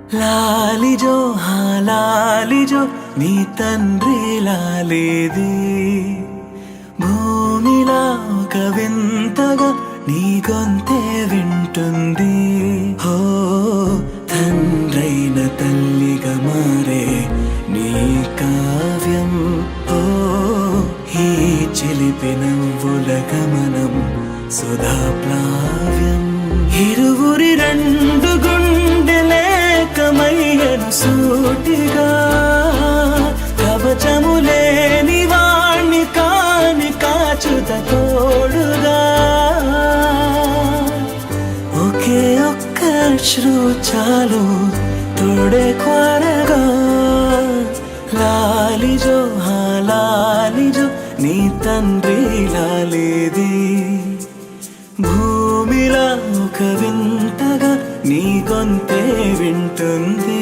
లాలిజో లాలిజో నీ తండ్రి లాలేది భూమిలా ఒక వింతగా నీ గొంతే వింటుంది హో తండ్రైన తల్లిగా మారే నీ కావ్యం హో ఈ చిలిపి నవ్వుల గమనం సుధా ప్లావ్యం ఇరువురి రెండు గుండెలేకమయ్యను సూటిగా కవచములేని వాణ్ణి కాని కాచుత తోడుగా ఒకే ఒక్క అశ్రు చాలు తోడే క్వారగా లాలిజో లాలిజో నీ తండ్రి లాలేది భూమిలా ఒక వింతగా నీ గొంతే వింటుంది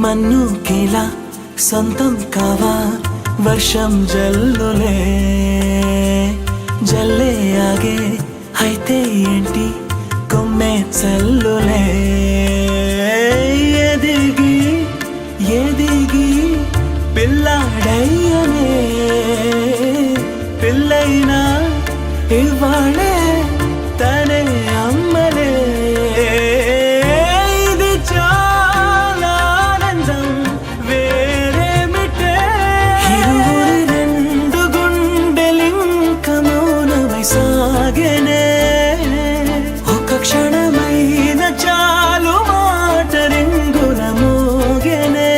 మన్నుకిలా సొంతం కావా వర్షం జల్లులే జల్లే ఆగే అయితే ఏంటి కొమ్మే చల్లులే ఎదిగి ఎదిగి పిల్లాడయ్యనే పిల్లైనా ఇవాళే తనే అమ్మలే ఒక క్షణమైన చాలు మాట రింగున మోగెనే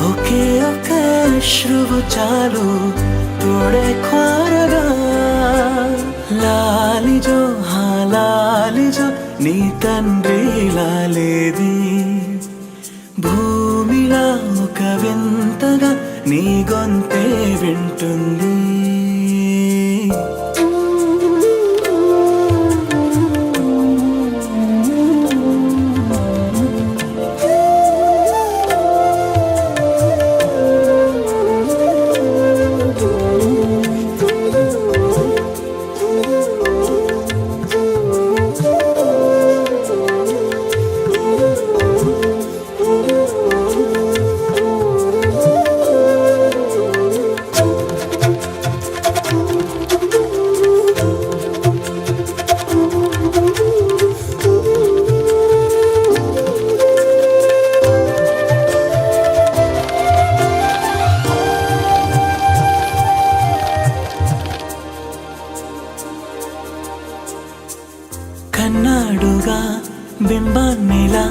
ఒకే ఒక అశ్రువు చాలు తోడే క్వారగా లాలిజో లాలిజో నీ తండ్రి లాలేది భూమిలా ఒక వింతగా నీ గొంతే వింటుంది కన్నాడుగా బింబాన్నిలా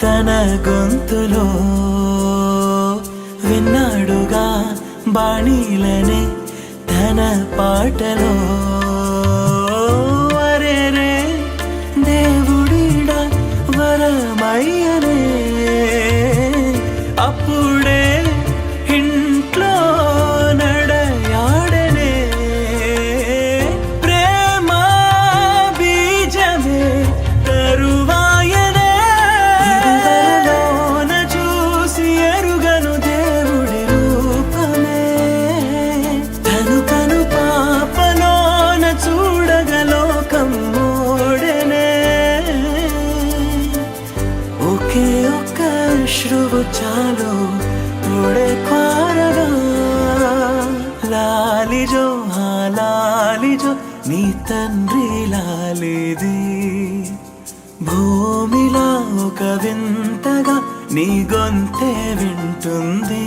తన గొంతులో విన్నాడుగా బాణీలనే తన పాటలో అరేరే దేవుడిడా వరమయ్యనే అప్పుడే ఇంట్లో నడయాడనే అశ్రువు చాలు తోడే క్వారగా లాలిజో లాలిజో నీ తండ్రి లాలేది భూమిలా ఒక వింతగా నీ గొంతే వింటుంది